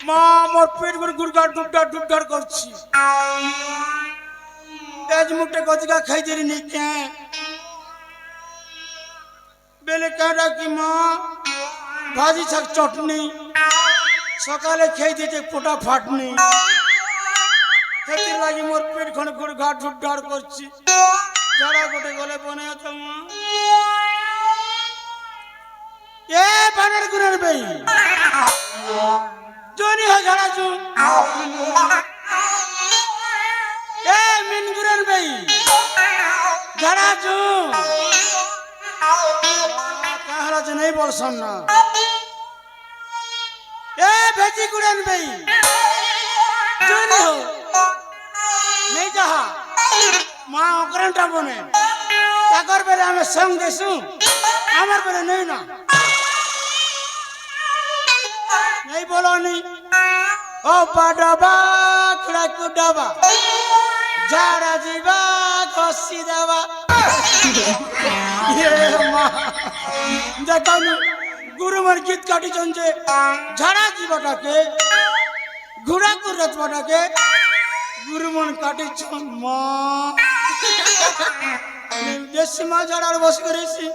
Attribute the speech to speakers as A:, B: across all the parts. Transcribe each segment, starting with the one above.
A: মা মোর পেট করে গুড়গাড় ডুবডার ডুবডার করছি তেজ মুখে গজকা খাই দিলি নি কে বেলে কাটা কি মা ভাজি শাক চটনি সকালে খেয়ে দিতে পোটা ফাটনি খেতে লাগি মোর পেট খানে গুড়গাড় ডুবডার করছি যারা গোটে গলে বনে আছে মা এ বানর গুনের বেই জনি হয় ঝাড়া চু এ মিন গুনের বেই ঝাড়া চু কাহারা যে নেই বলছন না এ ভেজি গুনের বেই জনি হো নেই যাহা মা অকরণটা বনে তাকর বেলে আমি সঙ্গ দেছু আমার বেলে নেই না नहीं बोलो नहीं ओ पाडबा खड़ाकू डबा झाड़ा जीवा घोसी दवा ये माँ देखो न गुरु मन गीत काटी चंजे झाड़ा जीवा टाके घुड़ा कुरत बटाके गुरु मन काटी चंज माँ जैसे माँ झाड़ा बस करे सी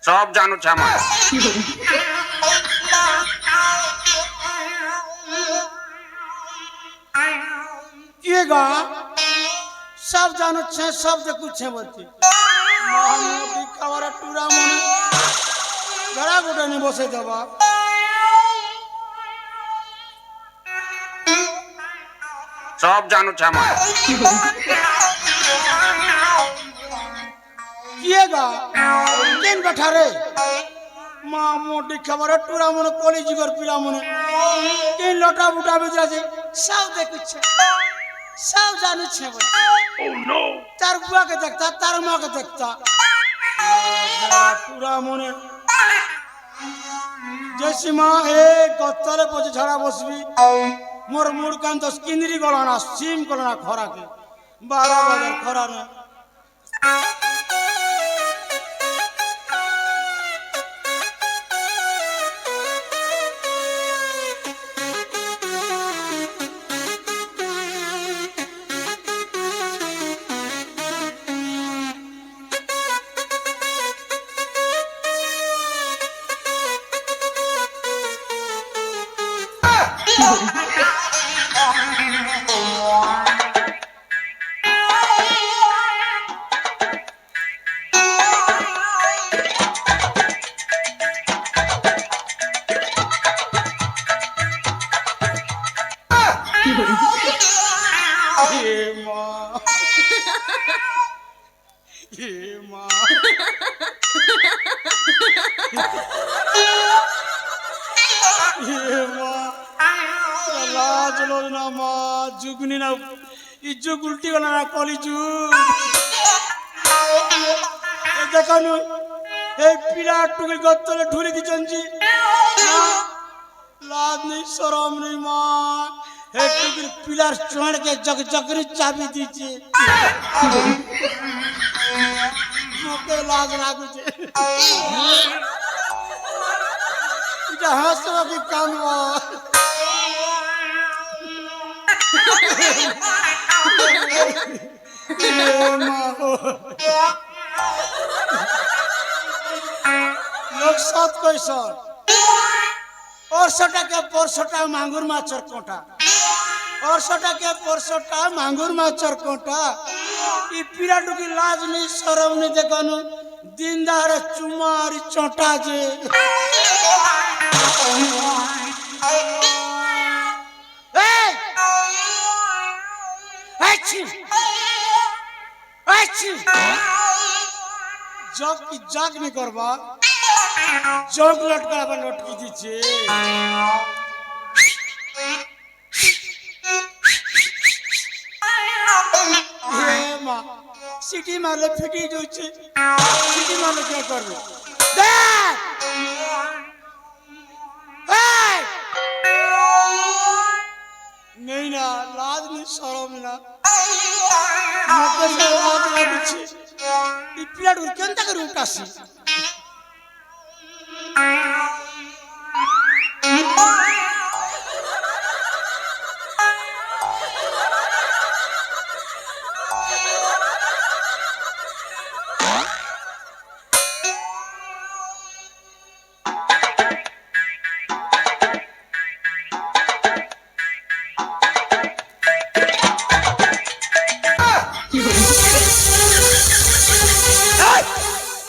B: सब जानू छमा
A: किएगा सब जानू छे सब देखु छे बती मानो बिकावर टूरा मन घरा गोटा ने बसे देबा
B: सब जानू छमा
A: किएगा केन बैठा रे मां मोटी खबर टूरा मन कॉलेज घर पिला मन केन लटा बुटा बेचा जे सब देखु छे सब जानू छे ओ नो तार बुआ के देखता तार मां के देखता टूरा मन जैसी मां ए गत्तले पछे झड़ा बसबी मोर मुड़ कान तो किंदरी गलाना सीम गलाना खरा के 12 बजे खरा ने जुगनी ना इजुग उल्टी गला ना कॉलेजु देखानु ए पिला टुकी गत्तले ढुरी दी चंजी लाज नहीं शरम नहीं मां ए टुकी पिलार चोड़ के जग जगरी चाबी दीजिए मोके लाज लागु छे इटा हंसवा की काम लोग साथ कैसन और सटा के परसटा मांगुर माचर कोटा और सटा के परसटा मांगुर माचर कोटा ई पीरा डुकी लाज नहीं शरम नहीं देखनु दिनदार चुमारी चोटा जे जग की जग नहीं करबा जग लटका पर लटकी दीछे हे मां सिटी मारले फिटी जोचे सिटी मारले क्या करबे देख ପିଲାଟୁ କେନ୍ତା କରି ଉଠାସି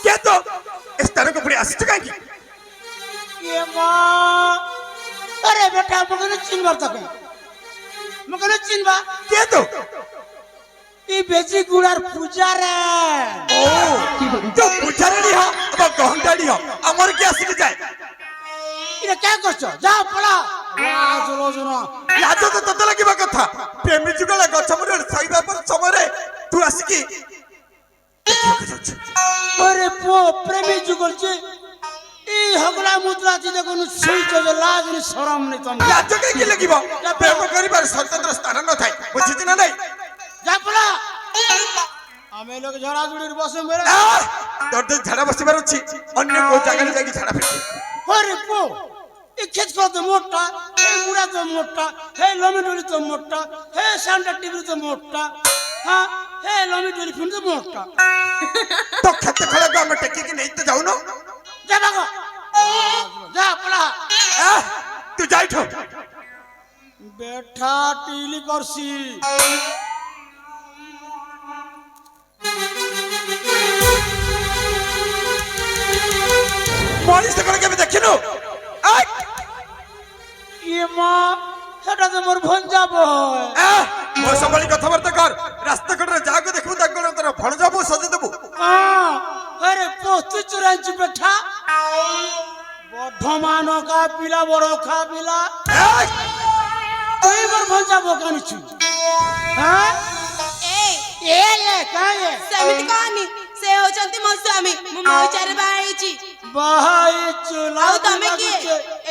C: क्या तो इस तरह को बड़ी आसित कहीं
A: ये माँ अरे बेटा मगन चिनबार तक मगन चिनबा
C: क्या तो
A: ये बेची गुड़ार पूजा रे
C: ओ तो पुजारी हो अब गहंडाड़ी हो अमर की आसित जाए
A: ये क्या करछो जा पड़ा चलो सुनो
C: लाजो तो तत लगिबा कथा प्रेमी जुगला गछमरे साइबा पर समरे तू आसिकी
A: अरे पो प्रेमी जुगल छे ई हगला मुद्रा जी देखो नु सुई तो लाज नि शरम नि तुम
C: लाजो के की लगिबो प्रेम करिबार स्वतंत्र स्थान न थाई बुझिति ना नहीं
A: जा पड़ा हमें लोग झड़ा जुड़ी बसे मेरे
C: तोर तो झाड़ा बसिबार अछि अन्य को जगह रे जाकी झाड़ा फेटी
A: अरे पो ई खेत को तो मोटा हे मुड़ा तो मोटा हे लमी डोली तो मोटा हे सांडा टीवी तो मोटा हां हे लमी डोली फिन तो मोटा
C: तो खेत खले को हम टेकी की नहीं तो जाऊ न
A: जा भागो जा पड़ा
C: तू जाई ठो
A: बेटा टीली करसी
C: मनीष को के देखिनो
A: ये मां সেটা তো মোর ভঞ্জা বয়
C: মো সবলি কথাবার্তা কর রাস্তা কড়ে যাগো দেখু তাক গণ তোর ভণ যাবো সজে দেবু
A: আরে পোস্ত চুরাইছি বেটা বর্ধমান কা পিলা বড় খা পিলা তুই মোর ভঞ্জা বকানিছু হ্যাঁ
D: ए
A: এ কায়ে
D: सेमिति कहानी से होचंती मो स्वामी मु मोचारे बाईची
A: বাহাই চুলা
D: आउ तमे के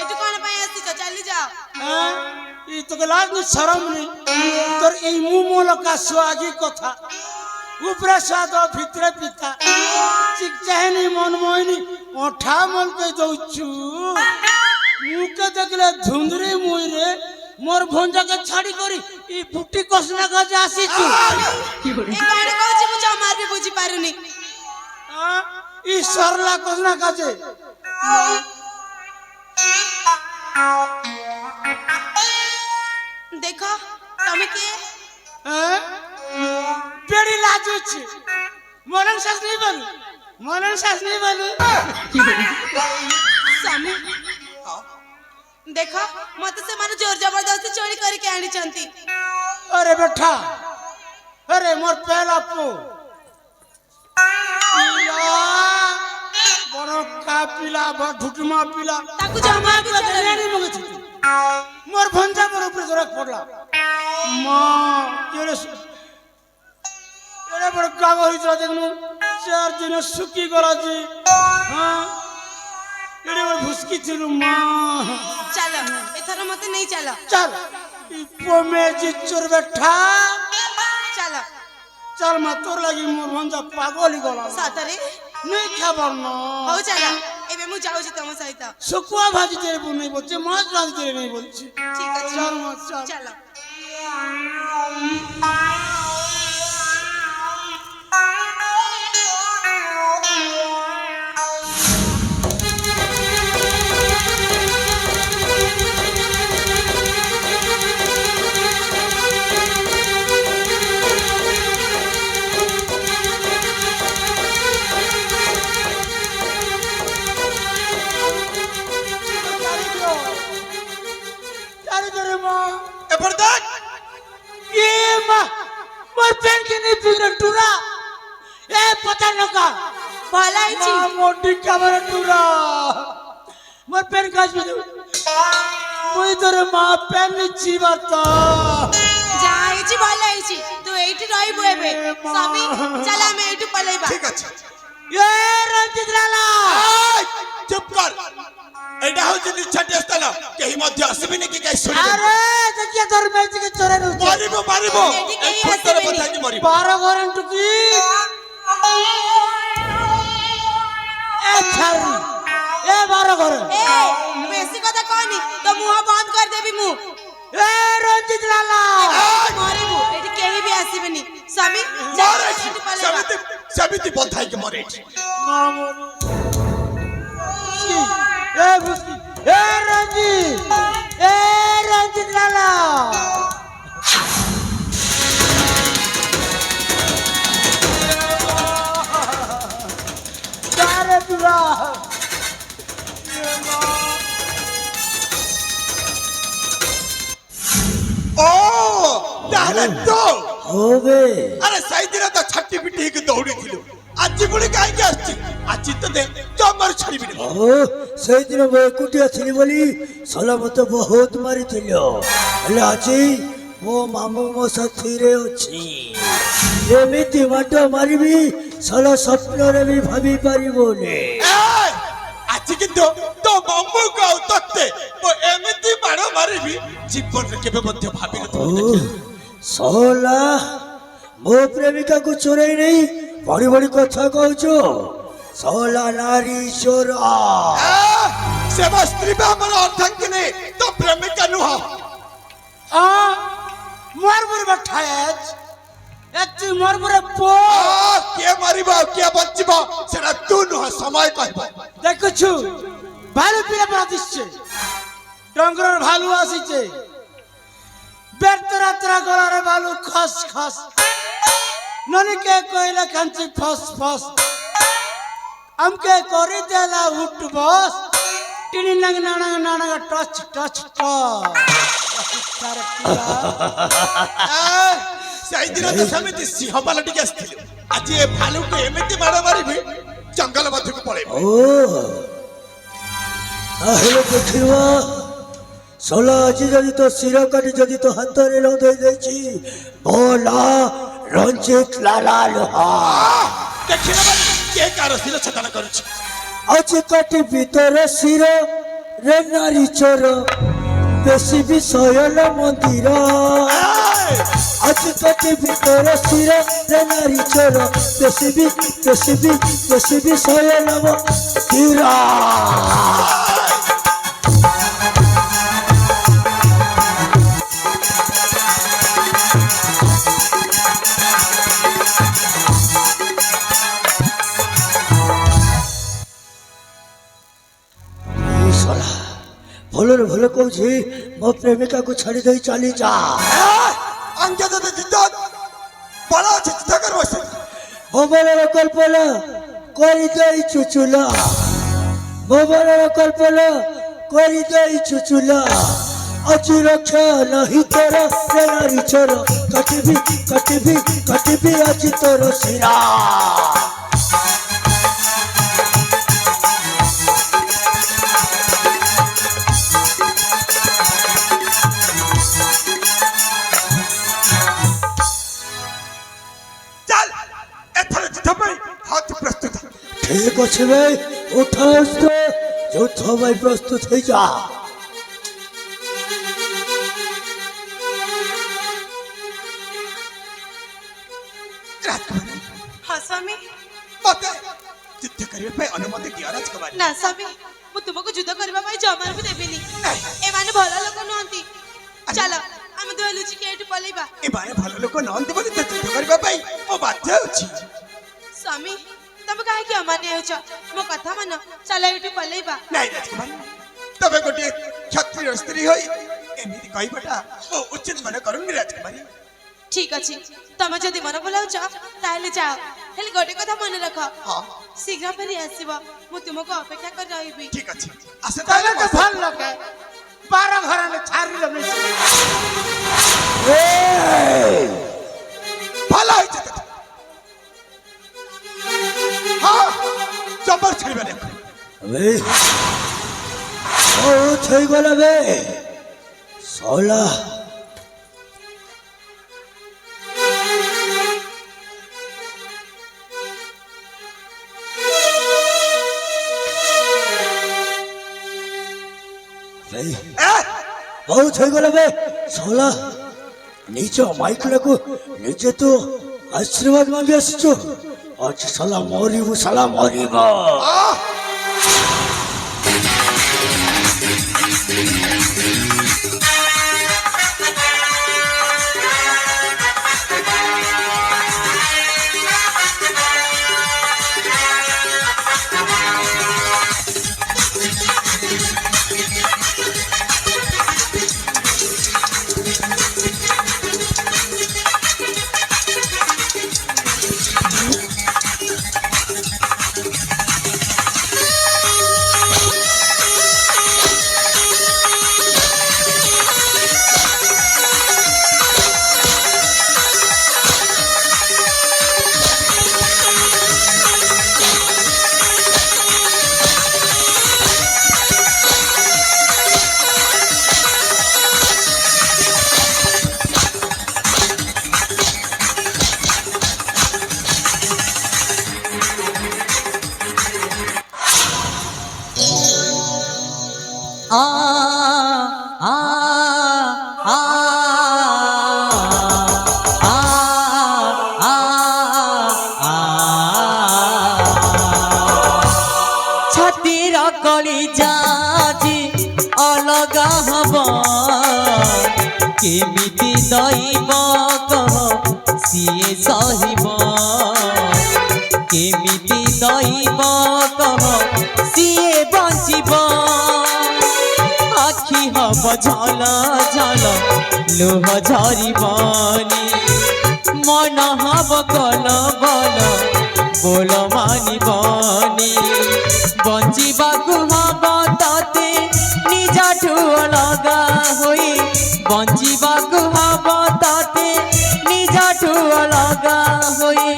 D: एटु कोन पय आसी चली जाओ
A: ই তোকে লাজ নি শরম নি তোর এই মুমল কা সোয়াগী কথা উপরে স্বাদ ভিতরে পিতা চিক চাহেনি মন মইনি ওঠা মন কে দউছু মুকে দেখলে ধুন্দরি মুই রে মোর ভঞ্জাকে ছাড়ি করি ই ফুটি কসনা কাজে আসিছু
D: ए कोन कहूची मु जमार भी बुझी पारुनी
A: ই সরলা কসনা কাজে
D: देखो तमे के
A: পেড়ি লাজুছি মরণ শ্বাস নেই বলু মরণ শ্বাস নেই বলু
D: स्वामी देखो मते से माने जोर जबरदस्ती चोरी करके आनी चंती
A: अरे बेटा अरे मोर पहला पो पिला बड़ का पिला ढुटमा पिला
D: ताकू जमा भी चले
A: नहीं मगछ मोर भंजा मोर ऊपर जरक पड़ला मां केरे एरे बड़ का होई जा देखनु 4 दिन सुकी गला जी हां एरे बड़ भुसकी थिलु मां
D: चलो एथर मते नहीं चलो
A: चल ई पोमे जी चोर बेटा
D: चलो
A: चल मा तोर लगी मोर भंजा पागल ही गला
D: सातरे
A: नहीं खबर न
D: हो चलो एबे मु जाऊ छी तम सहित
A: सुकुआ भाजी तेरे बोल नहीं बोलছে মাছ ভাজি तेरे नहीं बोलছি
D: ठीक है
A: चल मत चल
D: चलो
A: चारी तेरे मां
C: एपर देख
A: ये मां मोर पेन के नहीं फिगर टूरा ए पता न का
D: भलाई छी
A: मां मोटी कमर टूरा मोर पेन काज में मुई तेरे मां पेन ची बता
D: जाई छी भलाई छी तू एठी रहिबो एबे स्वामी चला हम एठी पलेबा
C: ठीक अछि
A: ये रंजित लाला
C: चुप कर एडा हो जनी छटे स्थल केही मध्य आसीबिनी कि कै सुनि
A: अरे देखिए तोर मैच के चोरे नु
C: मारिबो
D: एठी केही
C: एक फुटर
D: आसीबिनी।
C: बता कि मारिबो
A: 12 घंटे की এ ছাড়ি এ বারো ঘরে
D: এ বেশি কথা কহনি তো মুহ বন্ধ করে দেবি মু
A: এ রঞ্জিত লালা
D: মরিবু এটি কেহি বি আসিবেনি স্বামী
C: মরে
D: এটি পালে
C: সেমিতি সেমিতি বধাইকে মরে
A: এ বুঝকি এ রঞ্জিত লালা তারে তুরা
C: ও তাহলে তো
A: হবে
C: আরে সেই দিন তো ছাটি পিটি হইকে দৌড়িছিল আজি পুଣି কাହିଁକି আসছি আজি তো দে জমার ছাড়িবি না
E: ଓ ସେଇଦିନ ମୁଁ ଏକୁଟିଆ ଥିଲି ବୋଲି ସଲା ମତେ ବହୁତ ମାରିଥିଲ ହେଲେ ଆଜି ମୋ ମାମୁଁ ମୋ ସାଥିରେ ଅଛି ଏମିତି ମାଡ ମାରିବି ସଲା ସ୍ୱପ୍ନରେ ବି ଭାବି ପାରିବନି
C: এই, আজি কিন্তু তো মাম্মুକୁ ଆଉ ତତେ ମୁଁ ଏମିତି ବାଡ଼ ମାରିବି ଜୀବନରେ କେବେ ମଧ୍ୟ
E: ଓ
C: ଭାବିନଥିଲି
E: ସଲା ମୋ ପ୍ରେମିକାକୁ ଚୋରେଇ ନେଇ ବଡି ବଡି କଥା କହୁଛୁ ସଲା ନାରୀ ଚୋର
C: ସେ ମୋ ସ୍ତ୍ରୀ ବା ଆମର ଅର୍ଦ୍ଧାଙ୍ଗିନୀ ତ ପ୍ରେମିକା ନୁହଁ
A: আ মোর মুরে বঠায়েছ এতি মোর মুরে পো
C: କିଏ ମାରିବ ଆଉ କିଏ ବଞ୍ଚିବ ସେଟା ତୁ ନୁହଁ ସମୟ କହିବ
A: দেখুছু ভালু পিলে পাতিছে ডঙ্গরের ভালু আসিছে বেতরা তরা গলারে ভালু খস খস ননিকে কইলা কাঞ্চি ফস ফস আমকে করি দেলা উঠ বস টিনি নং নানা নানা টচ টচ টচ তারে পুরা
C: ସେଇଦିନ ତ ସେମିତି ସିଂହ ପାଲ ଟିକେ ଆସିଥିଲୁ ଆଜି ଏ ଭାଲୁକୁ ଏମିତି ମାଡ଼ ମାରିବି ଜଙ୍ଗଲ ମଧ୍ୟକୁ ପଳେଇବ
E: ଓ ତାହେଲେ ଦେଖିବା ସଲା ଆଜି ଯଦି ତୋ ଶିର କାଟି ଯଦି ତୋ ହାତରେ ଲଦେଇ ଦେଇଛି ବୋଲା ରଞ୍ଜିତ ଲାଲା ଲୁହା
C: ଦେଖିଲା ମାନେ କିଏ କାହାର ଶିର ଛେଦନ କରୁଛି
E: ଆଜି କାଟି ଭିତରେ ଶିର ରେ ନାରୀ ଚୋର ବେଶୀ ବି ଶୟନ ମନ୍ଦିର ଆଜି କାଟି ଭିତରେ ଶିର ରେ ନାରୀ ଚୋର ବେଶୀ ବି ଶୟନ ମନ୍ଦିର ଭଲରେ ଭଲ କହୁଛି ମୋ ପ୍ରେମିକାକୁ ଛାଡ଼ି ଦେଇ ଚାଲି ଯା
C: ଅଙ୍ଗେ ଯଦି ଜିତ ବଳ ଅଛି ଚିନ୍ତା କରିବ ସେ
E: ମୋବାଇଲର କଳ୍ପନା କରିଦେଇ ଚୁଚୁଲା ମୋବାଇଲର କଳ୍ପନା କରିଦେଇ ଚୁଚୁଲା ଆଜି ରକ୍ଷା ନାହିଁ ତୋର ରେ ନାରୀ ଚୋର କାଟିବି ଆଜି ତୋର ଶିରା
C: ଚାଲ ଏଥର ଜିତ ପାଇଁ ହାତ ପ୍ରସ୍ତୁତ
E: ঠিক আছে ভাই উঠা আসতো যুদ্ধ ভাই প্রস্তুত হয়ে যা
C: ରାଜକୁମାରୀ
D: ହଁ ସ୍ୱାମୀ
C: ମତେ ଯୁଦ୍ଧ କରିବା ପାଇଁ ଅନୁମତି ଦିଅ ରାଜକୁମାରୀ
D: ନା ସ୍ୱାମୀ ମୁଁ ତୁମକୁ ଯୁଦ୍ଧ କରିବା ପାଇଁ ଜମାରୁ ବି ଦେବିନି ଏମାନେ ଭଲ ଲୋକ ନୁହନ୍ତି ଚାଲ ଆମେ ଦୁହେଁ ଲୁଚିକି ଏଇଠୁ ପଳେଇବା
C: ଏମାନେ ଭଲ ଲୋକ ନହନ୍ତି ବୋଲି ତ ଯୁଦ୍ଧ କରିବା ପାଇଁ ମୁଁ ବାଧ୍ୟ ହେଉଛି
D: ସ୍ୱାମୀ ତମେ କାହିଁକି ଅମାନ୍ୟ ହେଉଛ ମୋ କଥା ମାନ ଚାଲ ଏଇଠୁ ପଳେଇବା
C: ନାଇଁ ରାଜକୁମାରୀ ତମେ ଗୋଟିଏ କ୍ଷତ୍ରିୟ ସ୍ତ୍ରୀ ହୋଇ ଏମିତି କହିବାଟା ମୁଁ ଉଚିତ ମନେ କରୁନି ରାଜକୁମାରୀ
D: ଠିକ ଅଛି ତମେ ଯଦି ମନ ଭୁଲାଉଛ ତାହେଲେ ଯାଅ ହେଲେ ଗୋଟେ କଥା ମନେ ରଖ
C: ହଁ
D: ଶୀଘ୍ର ଫେରି ଆସିବ ମୁଁ ତୁମକୁ ଅପେକ୍ଷା କରି ରହିବି
C: ঠিক আছে আসে
A: তাহলে
C: তাহলে
A: তো ভাল লোকে বারো ঘরে ছাড়িল
C: ভালো হয়েছে তো হ্যাঁ জবর ছাড়বে না
E: বে বহুত হয়ে গেল বে সলা ବହୁତ ହେଇଗଲା ବେ ସଲା ନିଜ ମାଇକଟାକୁ ନିଜେ ତୁ ଆଶୀର୍ବାଦ ମାଗି ଆସିଛୁ ଆଜି ସଲା ମରିବୁ ସଲା ମରିବ
F: आ आ आ आ आ आ छातीर कली जाजी अलगा हब केमिति दैव कह सिए सहिब केमिति दैव कह सिए बंचिब आखि हब झल झल लुह झरिबनी मन हब कल बल बोल मानिबनी बंचिबाकु हब तते निजाठु अलगा होई बंचिबाकु हब तते निजाठु अलगा होई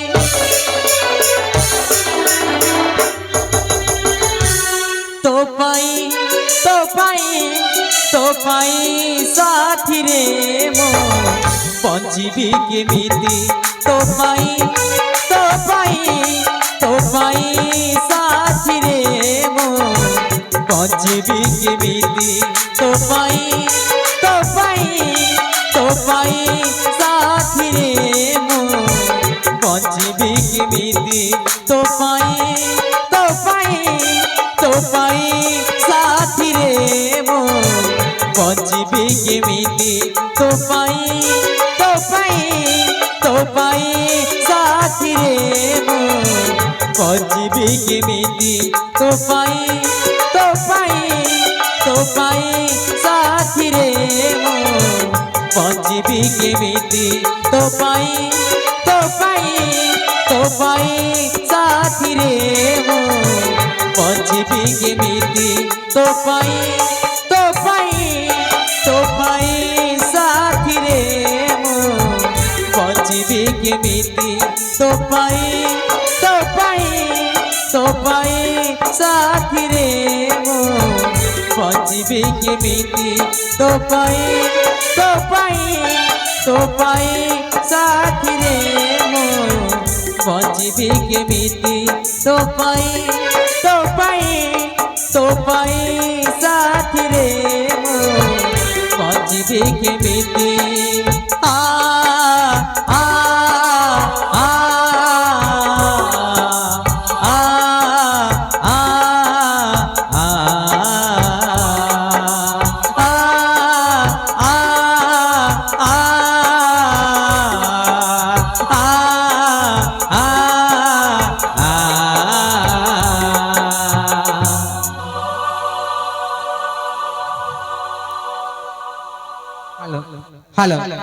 F: तो पाई साथी रे मो बंचिबी केमिति तो पाई साथी रे मो बंचिबी केमिति तो पाई साथी रे मो बंचिबी केमिति तो पाई साथी रे मो बंचिबी केमिति तो पाई साथी रे मो बंचिबी केमिति तो पाई साथी रे मो बंचिबी केमिति तो पाई साथी रे मो बंचिबी केमिति तो पाई साथी रे मो बंचिबी केमिति तो पाई साथी रे मो बंचिबी केमिति तो पाई साथी रे मो बंचिबी केमिति तो पाई साथी रे मो बंचिबी केमिति आ आ आ आ आ
G: हेलो